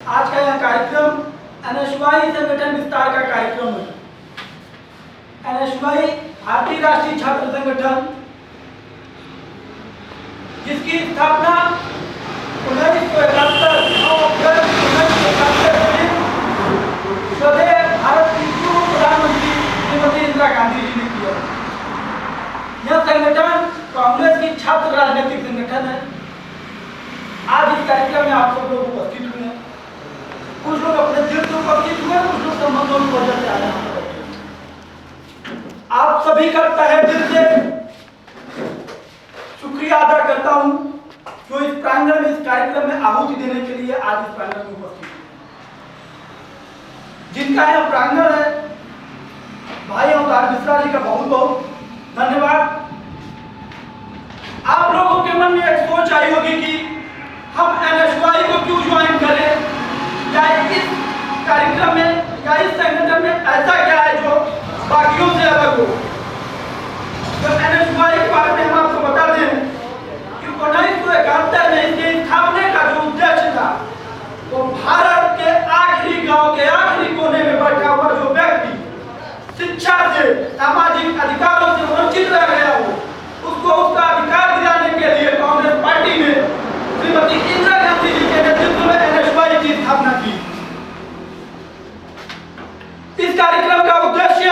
आज का यह कार्यक्रम एनएसवाई संगठन विस्तार का कार्यक्रम है। एनएसवाई भारतीय राष्ट्रीय छात्र संगठन, जिसकी स्थापना 1971 स्वदेश भारत की पूर्व प्रधानमंत्री श्रीमती इंदिरा गांधी जी ने किया। यह संगठन कांग्रेस की छात्र राजनीतिक संगठन है। आज इस कार्यक्रम में आप सब लोग उपस्थित हुए हैं। कुछ लोग अपने दिल से उपस्थित हुए, कुछ लोग संबंधों की वजह से आए हैं। आप सभी का तहे दिल से शुक्रिया अदा करता हूं जो इस प्रांगण में, इस कार्यक्रम में आहुति देने के लिए आज इस प्रांगण में उपस्थित हैं। जिनका यह प्रांगण है, भाई अवतार मिश्रा जी का बहुत बहुत धन्यवाद। आप लोगों के मन में एक सोच आई होगी कि हम एनएसवाई को क्यों ज्वाइन करें, या इस कार्यक्रम में या इस संगठन में ऐसा क्या है जो बाकियों से अलग हो। तो एनएसवाई के बारे में हम आपको बता दें कि 1971 में इसके स्थापने का जो उद्देश्य था, वो भारत के आखिरी गांव के आखिरी कोने में बैठा हुआ जो व्यक्ति शिक्षा से, सामाजिक अधिकारों से वंचित रह गया हो, उसको उसका अधिकार दिलाने के लिए कांग्रेस पार्टी ने श्रीमती इंदिरा गांधी जी के नेतृत्व में एनएसवाई की स्थापना की। इस कार्यक्रम का उद्देश्य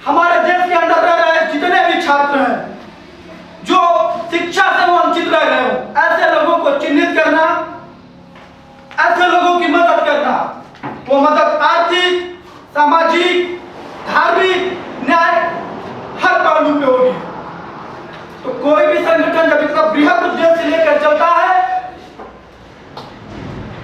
हमारे देश के अंदर रह रहे जितने भी छात्र हैं जो शिक्षा से वंचित रह गए हो, ऐसे लोगों को चिन्हित करना, ऐसे लोगों की मदद करना। वो मदद आर्थिक, सामाजिक, धार्मिक, न्याय हर पहलू पे होगी। तो कोई भी संगठन जब इतना बृहद उद्देश्य लेकर चलता है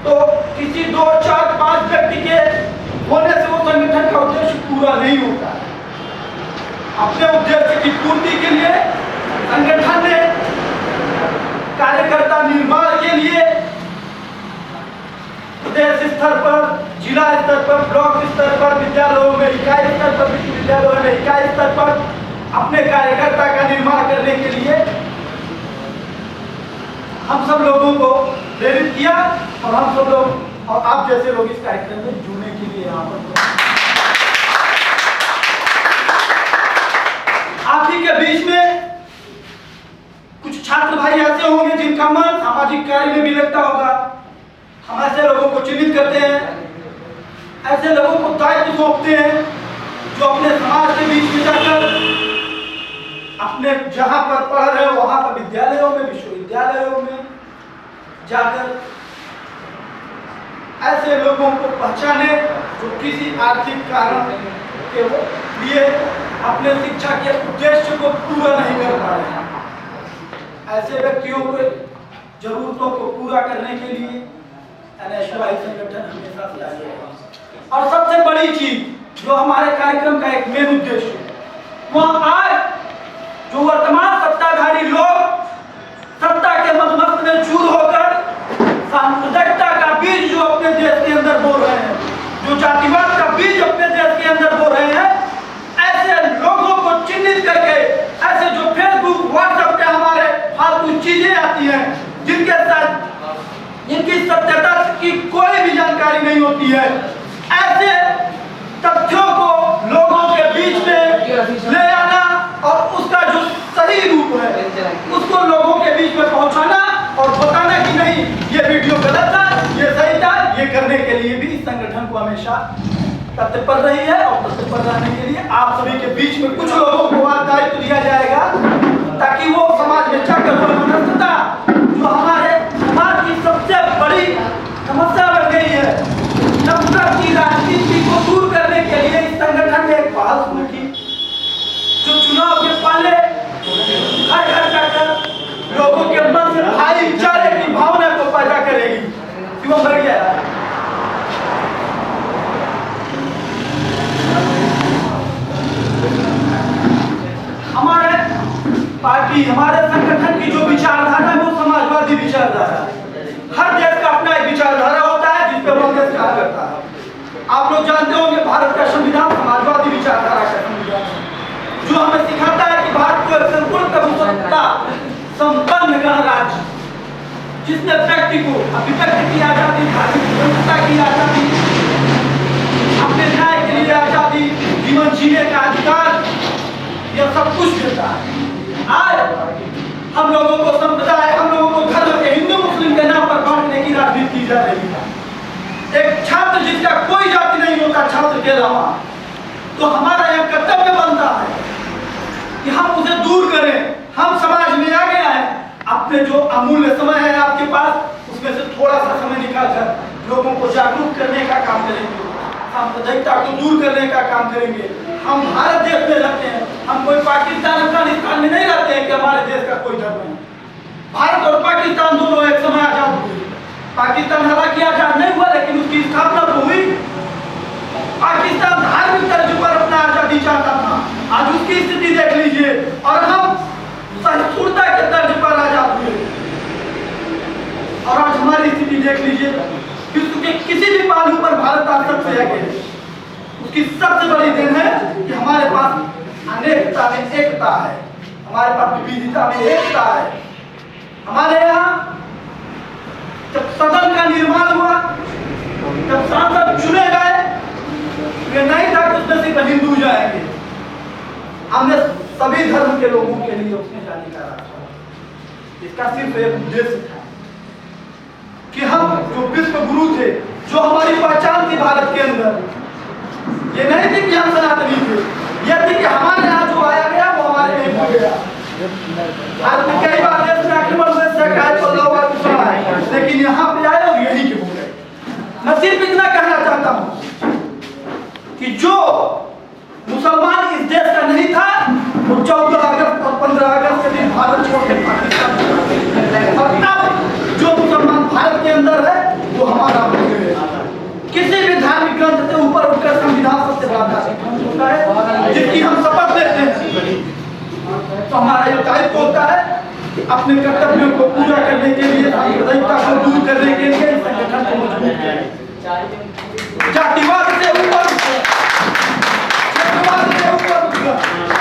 तो किसी 2, 4, 5 व्यक्ति के होने से वो संगठन का उद्देश्य पूरा नहीं होता। अपने उद्देश्य की पूर्ति के लिए संगठन ने कार्यकर्ता निर्माण के लिए प्रदेश स्तर पर, जिला स्तर पर, ब्लॉक स्तर पर, विद्यालयों में इकाई स्तर पर, विश्वविद्यालयों में इकाई स्तर पर अपने कार्यकर्ता का निर्माण करने के लिए हम सब लोगों को प्रेरित किया और हम सब लोग और आप जैसे लोग इस कार्यक्रम में जुड़ने के लिए यहाँ पर। आप ही के बीच में कुछ छात्र भाई ऐसे होंगे जिनका मन सामाजिक कार्य में भी लगता होगा। हम ऐसे लोगों को चिन्हित करते हैं, ऐसे लोगों को दायित्व सौंपते हैं जो अपने समाज के बीच में जाकर अपने जहां पर पढ़ रहे हो वहां पर विद्यालयों में, विश्वविद्यालयों में जाकर ऐसे लोगों को पहचाने जो किसी आर्थिक कारण के लिए अपने शिक्षा के उद्देश्य को पूरा नहीं कर पा रहे हैं। ऐसे व्यक्तियों को जरूरतों को पूरा करने के लिए एनएसवाई संगठन हमेशा से आगे है। और सबसे बड़ी चीज जो हमारे कार्यक्रम का एक मेन उद्देश्य है, वह आज जो वर्तमान सत्ताधारी लोग सत्ता के मदमस्त में चूर होकर सांप्रदायिकता का बीज जो अपने देश के अंदर बो रहे हैं, जो जातिवाद का बीज अपने देश के अंदर बो रहे हैं, ऐसे लोगों को चिन्हित करके, ऐसे जो फेसबुक, व्हाट्सएप पे हमारे फालतू चीजें आती हैं जिनके साथ इनकी सत्यता की कोई भी जानकारी नहीं होती है, ऐसे तथ्यों को लोगों के बीच में ले आना और उसका जो सही रूप है उसको लोगों के बीच में पहुंचाना और बताना कि नहीं ये वीडियो गलत था, ये सही था। ये करने के लिए भी इस संगठन को हमेशा तत्पर रही है और तत्पर रहने के लिए आप सभी के बीच में कुछ लोगों को दायित्व दिया जाएगा ताकि वो समाज में जाकर मनस्थिता जो हमारे समाज की सबसे बड़ी समस्या बन गई है, नफरत की राजनीति को दूर करने के लिए इस संगठन ने एक पहल शुरू की जो चुनाव के पहले घर घर जाकर लोगों के मन में भाईचारे की भावना को पैदा करेगी। क्यों बढ़ गया? हमारे पार्टी, हमारे संगठन की जो विचारधारा है वो समाजवादी विचारधारा है। हर देश का अपना एक विचारधारा होता है जिस पे वो देश काम करता है। आप लोग जानते होंगे भारत का संविधान समाजवादी विचारधारा का संविधान है जो हमें सिखाता है कि भारत को एक संपूर्ण सत्ता संपन्न गणराज्य जिसने व्यक्ति को अभिव्यक्ति की आजादी, धार्मिक स्वतंत्रता की आजादी, अपने न्याय के लिए आजादी, जीवन जीने का अधिकार, यह सब कुछ देता है। आज हम लोगों को संप्रदाय, हम लोगों को धर्म के, हिंदू मुस्लिम के नाम पर बांटने की राजनीति की जा रही है। एक छात्र जिसका कोई जाति नहीं होता छात्र के अलावा, तो हमारा यह कर्तव्य बनता है कि हम उसे दूर करें। हम समाज में आगे आए, अपने जो अमूल्य समय है आपके पास, उसमें से थोड़ा सा समय निकालकर लोगों को जागरूक करने का काम करेंगे, सांप्रदायिकता को दूर करने का काम करेंगे। हम भारत देश में रहते हैं, हम कोई पाकिस्तान अफगानिस्तान में नहीं रहते हैं कि हमारे देश का कोई धर्म है। भारत और पाकिस्तान दोनों एक समय आजाद हुए। पाकिस्तान हालांकि आजाद नहीं हुआ, लेकिन उसकी स्थापना तो हुई। पाकिस्तान धार्मिक तर्ज पर अपना आजादी चाहता था, आज उसकी स्थिति देख लीजिए, और हम सहिष्णुता के तर्ज पर आजाद हुए। और आज हमारी स्थिति देख लीजिए, विश्व के किसी भी पहलू पर भारत आज सबसे आगे है। उसकी सबसे बड़ी देन है कि हमारे पास अनेकता में एकता है, हमारे पास विविधता में एकता है। हमारे यहाँ जब सदन का निर्माण हुआ, जब सांसद चुने गए, ये नहीं था कि उसमें सिर्फ हिंदू जाएंगे। हमने सभी धर्म के लोगों के लिए उसमें जाने का रखा। इसका सिर्फ एक उद्देश्य था कि हम जो विश्व गुरु थे, जो हमारी पहचान थी भारत के अंदर, ये नहीं थी कि हम सनातनी थे, यह थी कि हमारे यहाँ जो आया गया वो हमारे यहाँ हो गया। भारत में कई बार देश में आक्रमण हुए, लेकिन यहाँ पे आए और यही के हो गए। मैं सिर्फ इतना कहना चाहता हूँ कि जो मुसलमान इस देश का नहीं था, वो 14 अगस्त और 15 अगस्त के दिन भारत छोड़ के पाकिस्तान, और अब जो मुसलमान भारत के अंदर है वो हमारा हो गया। किसी भी धार्मिक ग्रंथ से ऊपर उठकर संविधान सबसे बड़ा धार्मिक होता है, जिसकी हम शपथ लेते हैं। तो हमारा ये दायित्व होता है कि अपने कर्तव्यों को पूरा करने के लिए, सांप्रदायिकता को दूर करने के लिए संगठन को मजबूत करें। जातिवाद से ऊपर उठकर,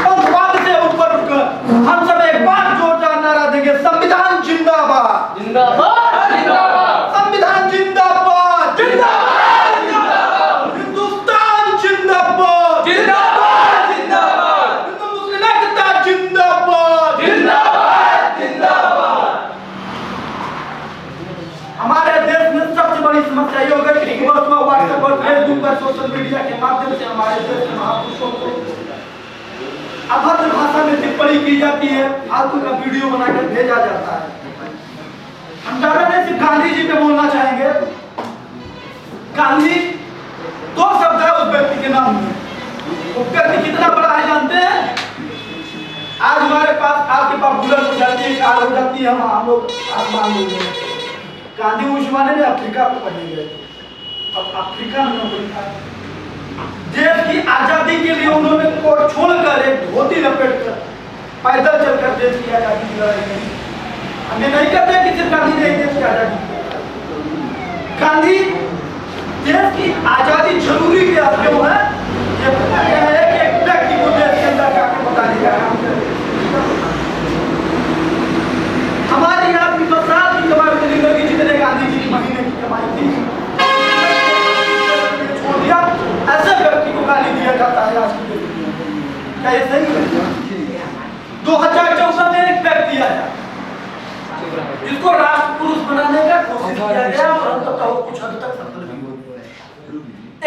पंथवाद से ऊपर उठकर हम सब एक बार जोरदार नारा देंगे, संविधान जिंदाबाद, जिंदाबाद, जिंदाबाद, संविधान जिंदाबाद, जिंदाबाद, जिंदाबाद, हिंदुस्तान जिंदाबाद, जिंदाबाद, जिंदाबाद, हिंदू मुस्लिम एकता जिंदाबाद, जिंदाबाद, जिंदाबाद। हमारे देश में सबसे बड़ी समस्या ये हो गई कि व्हाट्सएप और फेसबुक पर, सोशल मीडिया के माध्यम से हमारे देश के महापुरुषों को अभद्र भाषा में टिप्पणी की जाती है, फालतू का वीडियो बनाकर भेजा जाता है। हम ज्यादा नहीं, सिर्फ गांधी जी पे बोलना चाहेंगे। गांधी दो शब्द है उस व्यक्ति के नाम में। वो व्यक्ति कितना बड़ा है जानते हैं? आज हमारे पास, आपके पास बुलेट हो जाती है, कार हो जाती है, हम लोग आसमान में गए। गांधी उस जमाने में अफ्रीका को पढ़ने गए, अब अफ्रीका में नौकरी था। देश की आजादी के लिए उन्होंने कोट छोड़कर, एक धोती लपेटकर पैदल चलकर देश की आजादी की लड़ाई लड़ी। हमें नहीं कहते कि सिर्फ गांधी ने देश की आजादी की। गांधी देश की आजादी जरूरी क्या क्यों है, ये पता क्या है कि एक व्यक्ति को देश के अंदर जाकर बताने का काम करे। हमारे यहाँ की साल की कमाई मिली होगी जितने गांधी जी की महीने की कमाई थी, छोड़ दिया। ऐसे व्यक्ति को गाली दिया जाता है आज की डेट में। क्या ये सही है? 2014 में एक व्यक्ति आया जिसको राष्ट्र पुरुष बनाने का कोशिश किया गया, और अंततः वो कुछ हद तक सफल भी हुआ।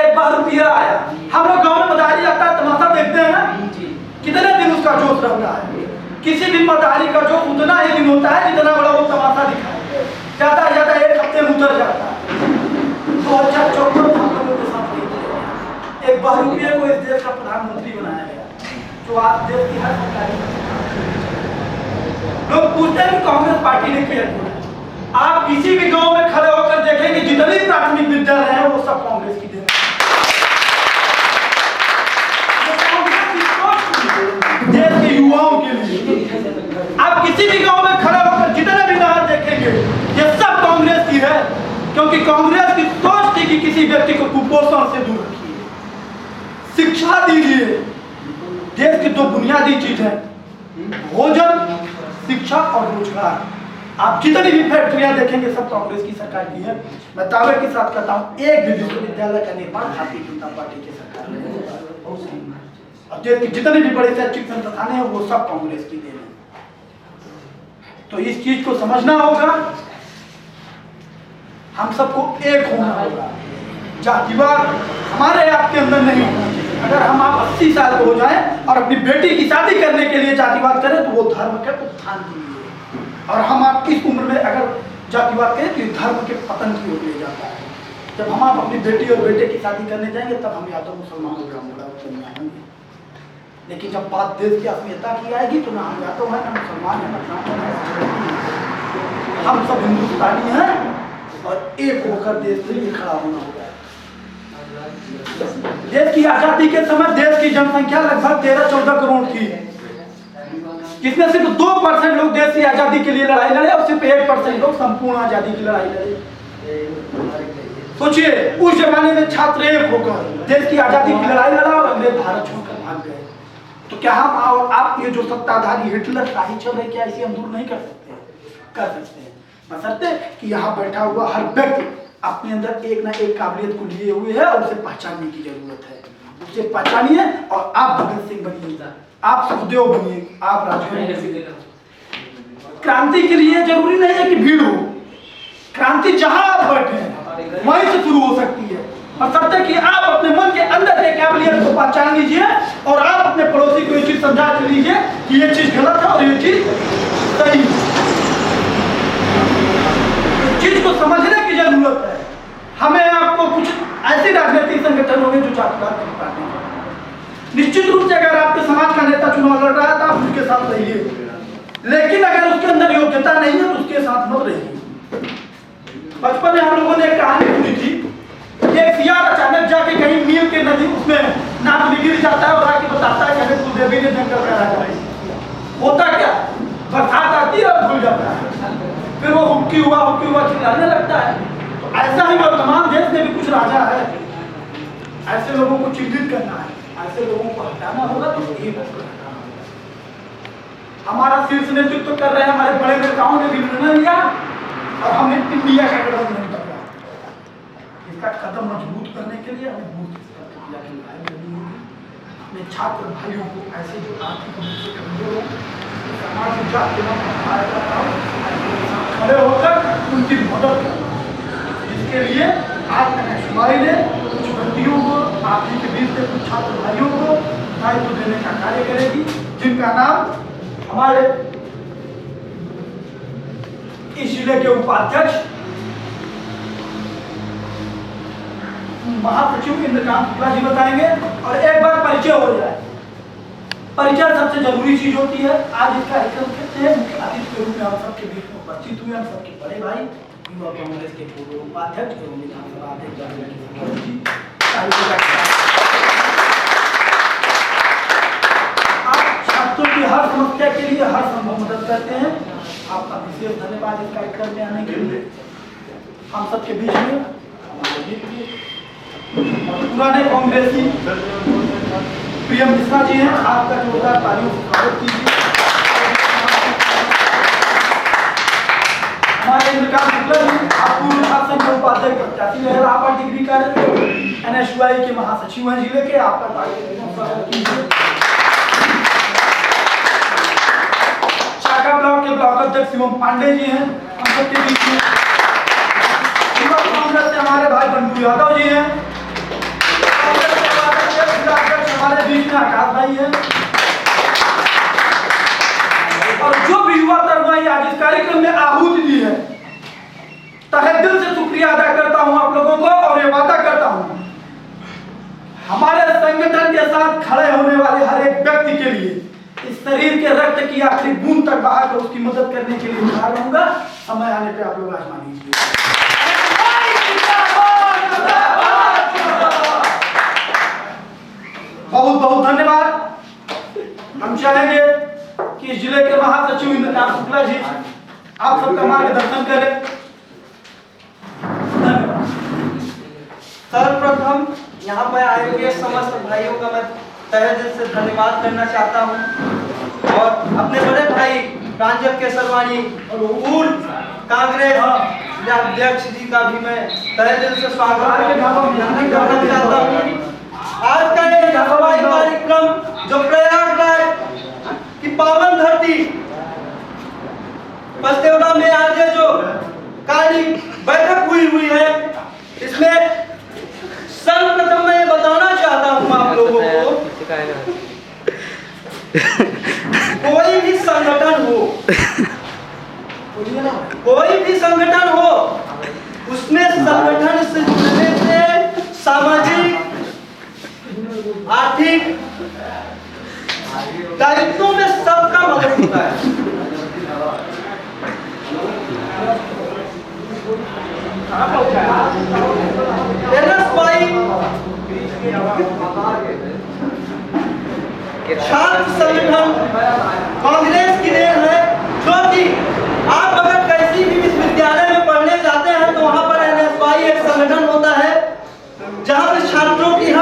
एक बार रुपया आया, हम लोग गाँव में मदारी आता है, तमाशा देखते हैं ना, कितने दिन उसका जोश रहता है। किसी भी मदारी का जोश उतना ही दिन होता है जितना बड़ा वो तमाशा दिखाए, ज्यादा ज्यादा एक हफ्ते में उतर जाता है। 2014 में हम लोगों के साथ एक बहुरूपीय को इस देश का प्रधानमंत्री बनाया गया, जो आज देश की हर सरकारी लोग पूछते हैं कि कांग्रेस पार्टी ने किया। आप किसी भी गांव में खड़े होकर देखेंगे, जितनी प्राथमिक विद्यालय है वो सब कांग्रेस की देन देश के युवाओं के लिए। आप किसी भी गांव में खड़े होकर जितने भी नहर देखेंगे, ये सब कांग्रेस की है, क्योंकि कांग्रेस की सोच थी कि किसी व्यक्ति को कुपोषण से दूर रखिए, शिक्षा दीजिए। देश की दो बुनियादी चीज है, भोजन, शिक्षा और रोजगार। आप जितनी भी फैक्ट्रियां देखेंगे सब कांग्रेस की सरकार की है। मैं दावे के साथ कहता हूँ एक भी विश्वविद्यालय का निर्माण भारतीय जनता पार्टी की सरकार ने किया। और देश के जितने भी बड़े शैक्षिक संस्थान हैं वो सब कांग्रेस की देन है। तो इस चीज को समझना होगा, हम सबको एक होना होगा। जातिवाद हमारे आपके अंदर नहीं होना चाहिए। अगर हम आप 80 साल के हो जाएं और अपनी बेटी की शादी करने के लिए जातिवाद करें तो वो धर्म के उत्थान के लिए, और हम आप इस उम्र में अगर जातिवाद करें तो धर्म के पतन की ओर ले जाता है। जब हम आप अपनी बेटी और बेटे की शादी करने जाएंगे तब हम या तो मुसलमान हो जाएंगे, लेकिन जब बात देश की अस्मिता की आएगी तो ना हम या तो है ना मुसलमान है ना ब्राह्मण है, हम सब हिंदुस्तानी हैं और एक होकर देश के लिए खड़ा होना होगा। देश की आजादी के समय देश की जनसंख्या लगभग 13-14 करोड़ थी, जिसमें सिर्फ 2% लोग देश की आजादी के लिए लड़ाई लड़े और सिर्फ 1% लोग संपूर्ण आजादी की लड़ाई लड़े। सोचिए उस जमाने में छात्र एक होकर देश की आजादी की लड़ाई लड़ा और अंग्रेज भारत छोड़कर भाग गए। तो क्या हम और आप ये जो सत्ताधारी हिटलर शाही चल रहे क्या इसे हम दूर नहीं कर सकते? कर सकते हैं, बशर्ते कि यहाँ बैठा हुआ हर व्यक्ति अपने अंदर एक ना एक काबिलियत को लिए हुए है और उसे पहचानने की जरूरत है। उसे पहचानिए और आप भगत सिंह बनिए, आप सुखदेव बनिए, आप राजगुरु। क्रांति के लिए जरूरी नहीं है कि भीड़ हो, क्रांति जहां आप बैठे हैं वहीं से शुरू हो सकती है। और सत्य कि आप अपने मन के अंदर के काबिलियत को पहचान लीजिए और आप अपने पड़ोसी को ये चीज समझा लीजिए कि ये चीज गलत है और ये चीज सही है। चीज को समझने की जरूरत है। हमें आपको कुछ ऐसे राजनीतिक संगठन होंगे जो जातिवाद की पार्टी है। निश्चित रूप से अगर आपके समाज का नेता चुनाव लड़ रहा है तो आप उसके साथ रहिए, लेकिन अगर उसके अंदर योग्यता नहीं है तो उसके साथ मत रहिए। बचपन में हम लोगों ने एक कहानी सुनी थी, एक सियार अचानक जाके कहीं नील के नदी उसमें नाव में गिर जाता है और आके बताता है कि कुलदेवी ने जंगल का राजा है। होता क्या, बरसात आती है और भूल जाता है, फिर वो हुक्की हुआ चिल्लाने लगता है। तो ऐसा ही वर्तमान देश में भी कुछ राजा है, ऐसे लोगों को चिन्हित करना है, ऐसे लोगों को हटाना होगा। तो एक हमारा शीर्ष नेतृत्व कर रहे हैं, हमारे बड़े नेताओं ने भी निर्णय लिया और हमने इंडिया का कदम नहीं पकड़ा। इसका कदम मजबूत करने के लिए हमें बूथ प्रक्रिया की लड़ाई करनी होगी। अपने छात्र भाइयों को ऐसे जो आर्थिक रूप से कमजोर हो, समाज में जाके खड़े होकर उनकी मदद करना, जिसके लिए आज एनएसयूआई ने कुछ व्यक्तियों को आप ही के बीच से कुछ छात्र भाइयों को दायित्व देने का कार्य करेगी, जिनका नाम हमारे इस जिले के उपाध्यक्ष महासचिव इंद्रकांत शुक्ला जी बताएंगे। और एक बार परिचय हो जाए, परिचय सबसे जरूरी चीज होती है। आज इस कार्यक्रम के अतिथि के रूप में हम सबके बीच में उपस्थित हुए हम सबके बड़े भाई युवा कांग्रेस के पूर्व उपाध्यक्ष एवं विधानसभा अध्यक्ष। आप छात्रों की हर समस्या के लिए हर संभव मदद करते हैं, आपका विशेष धन्यवाद इस कार्यक्रम में आने के लिए। हम सबके बीच में हमारे मित्र पुराने कांग्रेसी प्रियम मिश्रा जी हैं, आपका जोरदार तालियों से स्वागत कीजिए। हमारे इंद्रकांत शुक्ला जी, आप पूर्व शासन के उपाध्यक्ष प्रत्याशी रहे, आप डिग्री कार्य एनएसयूआई के महासचिव हैं जिले के, आपका तालियों से स्वागत कीजिए। शाखा ब्लॉक के ब्लॉक अध्यक्ष शिवम पांडे जी हैं हम सबके बीच में। युवा कांग्रेस से हमारे भाई बंडू यादव जी हैं, हमारे बीच में आकाश भाई है। और जो भी युवा तरुणाई आज इस कार्यक्रम में आहुति दी है, तहे दिल से शुक्रिया अदा करता हूं आप लोगों को और ये वादा करता हूं हमारे संगठन के साथ खड़े होने वाले हर एक व्यक्ति के लिए इस शरीर के रक्त की आखिरी बूंद तक बहाकर उसकी मदद करने के लिए तैयार रहूंगा। समय आने पे आप लोग आजमा लीजिए। बहुत बहुत धन्यवाद। हम चाहेंगे कि इस जिले के महासचिव इंद्रकांत शुक्ला जी आप सबका मार्गदर्शन करें। धन्यवाद। सर्वप्रथम यहाँ पर आए हुए समस्त भाइयों का मैं तहे दिल से धन्यवाद करना चाहता हूँ और अपने बड़े भाई प्रांजल केसरवानी पूर्व कांग्रेस अध्यक्ष जी का भी मैं तहे दिल से स्वागत करना चाहता हूँ। आज का ये हवाई कार्यक्रम जो प्रयागराज की पावन धरती पचदेवड़ा में आज जो काली बैठक हुई है, इसमें सर्वप्रथम मैं ये बताना चाहता हूँ आप लोगों को, कोई भी संगठन हो उसमें संगठन से जुड़ने से सामाजिक आर्थिक दायित्वों में सबका मदद होता है। NSY छात्र संगठन कांग्रेस की देन है, जो कि आप अगर किसी भी विश्वविद्यालय में पढ़ने जाते हैं तो वहां पर NSY एक संगठन होता है जहां पे छात्रों की